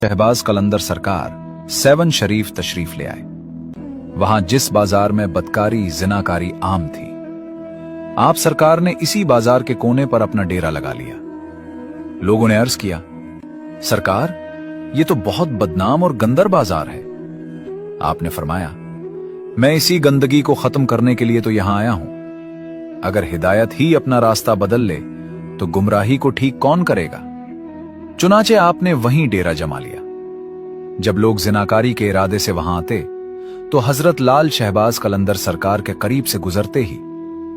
शहबाज कलंदर सरकार 7 शरीफ तशरीफ ले आए। वहां जिस बाजार में बदकारी जिनाकारी आम थी, आप सरकार ने इसी बाजार के कोने पर अपना डेरा लगा लिया। लोगों ने अर्ज किया, सरकार ये तो बहुत बदनाम और गंदर बाजार है। आपने फरमाया, मैं इसी गंदगी को खत्म करने के लिए तो यहां आया हूं। अगर हिदायत ही अपना रास्ता बदल ले तो गुमराही को ठीक कौन करेगा। चुनाचे आपने वहीं डेरा जमा लिया। जब लोग जिनाकारी के इरादे से वहां आते तो हजरत लाल शहबाज कलंदर सरकार के करीब से गुजरते ही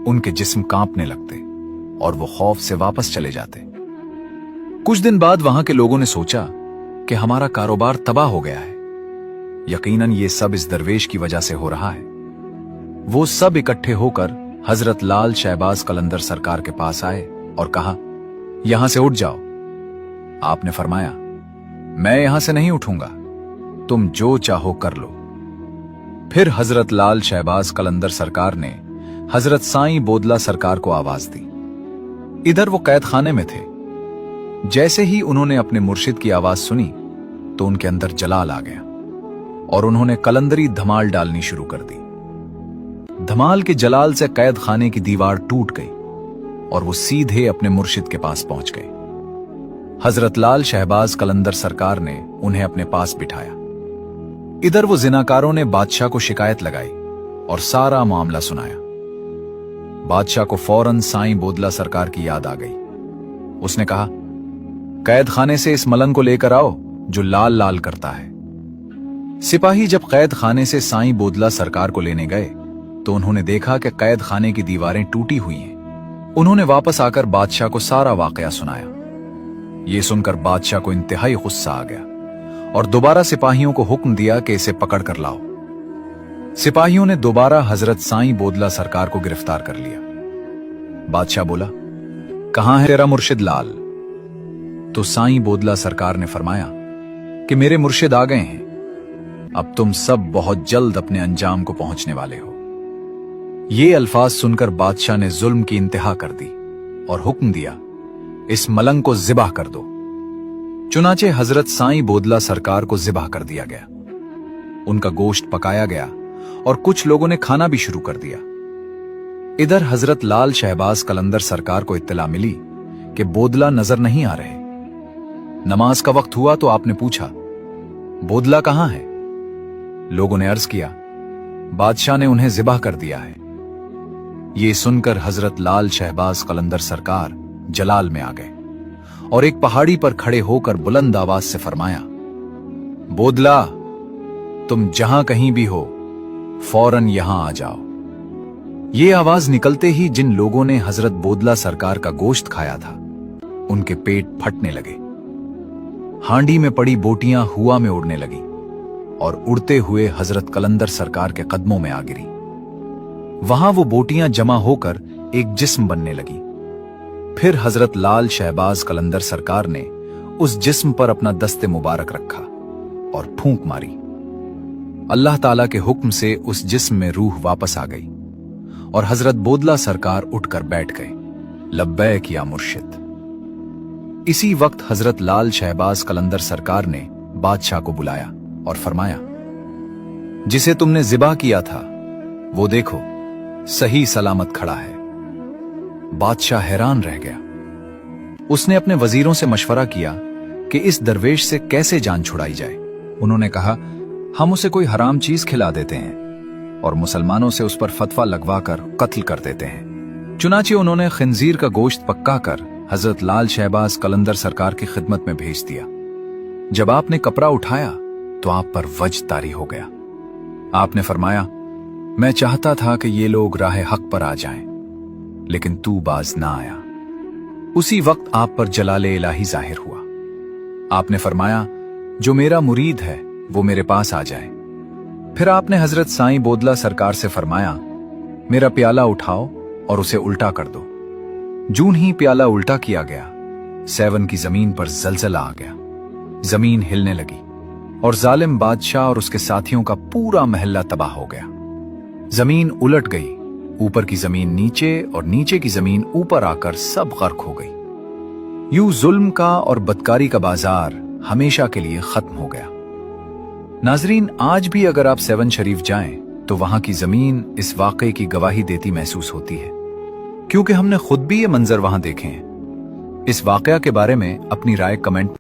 उनके जिस्म कांपने लगते और वो खौफ से वापस चले जाते। कुछ दिन बाद वहां के लोगों ने सोचा कि हमारा कारोबार तबाह हो गया है। यकीनन ये सब इस दरवेश की वजह से हो रहा है। वो सब इकट्ठे होकर हजरत लाल शहबाज कलंदर सरकार के पास आए और कहा, यहां से उठ जाओ। आपने फरमाया, मैं यहां से नहीं उठूंगा, तुम जो चाहो कर लो। फिर हजरत लाल शहबाज कलंदर सरकार ने हजरत साईं बोदला सरकार को आवाज दी। इधर वो कैद खाने में थे। जैसे ही उन्होंने अपने मुर्शिद की आवाज सुनी तो उनके अंदर जलाल आ गया और उन्होंने कलंदरी धमाल डालनी शुरू कर दी। धमाल के जलाल से कैद खाने की दीवार टूट गई और वो सीधे अपने मुर्शिद के पास पहुंच गए। हजरत लाल शहबाज कलंदर सरकार ने उन्हें अपने पास बिठाया। इधर वो जिनाकारों ने बादशाह को शिकायत लगाई और सारा मामला सुनाया। बादशाह को फौरन साईं बोदला सरकार की याद आ गई। उसने कहा, कैद खाने से इस मलंग को लेकर आओ जो लाल लाल करता है। सिपाही जब कैद खाने से साईं बोदला सरकार को लेने गए तो उन्होंने देखा कि कैद खाने की दीवारें टूटी हुई हैं। उन्होंने वापस आकर बादशाह को सारा वाकया सुनाया। ये सुनकर बादशाह को इंतहाई गुस्सा आ गया और दोबारा सिपाहियों को हुक्म दिया कि इसे पकड़ कर लाओ। सिपाहियों ने दोबारा हजरत साईं बोदला सरकार को गिरफ्तार कर लिया। बादशाह बोला, कहां है तेरा मुर्शिद लाल? तो साईं बोदला सरकार ने फरमाया कि मेरे मुर्शिद आ गए हैं। अब तुम सब बहुत जल्द अपने अंजाम को पहुंचने वाले हो। ये अल्फाज सुनकर बादशाह ने जुल्म की इंतहा कर दी और हुक्म दिया, इस मलंग को ज़िबाह कर दो। चुनाचे हजरत साईं बोदला सरकार को ज़िबाह कर दिया गया। उनका गोश्त पकाया गया और कुछ लोगों ने खाना भी शुरू कर दिया। इधर हजरत लाल शहबाज कलंदर सरकार को इत्तला मिली कि बोदला नजर नहीं आ रहे। नमाज का वक्त हुआ तो आपने पूछा, बोदला कहां है? लोगों ने अर्ज किया, बादशाह ने उन्हें ज़िबाह कर दिया है। ये सुनकर हजरत लाल शहबाज कलंदर सरकार जलाल में आ गए और एक पहाड़ी पर खड़े होकर बुलंद आवाज से फरमाया, बोदला तुम जहां कहीं भी हो फौरन यहां आ जाओ। ये आवाज निकलते ही जिन लोगों ने हजरत बोदला सरकार का गोश्त खाया था उनके पेट फटने लगे। हांडी में पड़ी बोटियां हुआ में उड़ने लगी और उड़ते हुए हजरत कलंदर सरकार के कदमों में आ गिरी। वहां वो बोटियां जमा होकर एक जिस्म बनने लगी। फिर हजरत लाल शहबाज कलंदर सरकार ने उस जिस्म पर अपना दस्ते मुबारक रखा और फूंक मारी। अल्लाह ताला के हुक्म से उस जिस्म में रूह वापस आ गई और हजरत बोदला सरकार उठकर बैठ गए। लब्बैक या मुर्शिद। इसी वक्त हजरत लाल शहबाज कलंदर सरकार ने बादशाह को बुलाया और फरमाया, जिसे तुमने ज़िबाह किया था वो देखो सही सलामत खड़ा है। बादशाह हैरान रह गया। उसने अपने वजीरों से मशवरा किया कि इस दरवेश से कैसे जान छुड़ाई जाए। उन्होंने कहा, हम उसे कोई हराम चीज खिला देते हैं और मुसलमानों से उस पर फतवा लगवाकर कत्ल कर देते हैं। चुनाचे उन्होंने खिंजीर का गोश्त पक्का कर हजरत लाल शहबाज कलंदर सरकार की खिदमत में भेज दिया। जब आपने कपड़ा उठाया तो आप पर वज्द तारी हो गया। आपने फरमाया, मैं चाहता था कि ये लोग राह हक पर आ जाएं, लेकिन तू बाज ना आया। उसी वक्त आप पर जलाले इलाही जाहिर हुआ। आपने फरमाया, जो मेरा मुरीद है वो मेरे पास आ जाए। फिर आपने हजरत साईं बोदला सरकार से फरमाया, मेरा प्याला उठाओ और उसे उल्टा कर दो। जून ही प्याला उल्टा किया गया, सेवन की जमीन पर जलजला आ गया। जमीन हिलने लगी और जालिम बादशाह और उसके साथियों का पूरा महल्ला तबाह हो गया। जमीन उलट गई, ऊपर की जमीन नीचे और नीचे की जमीन ऊपर आकर सब गर्क हो गई। यूं जुल्म का और बदकारी का बाजार हमेशा के लिए खत्म हो गया। नाजरीन, आज भी अगर आप सेवन शरीफ जाएं तो वहां की जमीन इस वाकये की गवाही देती महसूस होती है, क्योंकि हमने खुद भी ये मंजर वहां देखे हैं। इस वाकया के बारे में अपनी राय कमेंट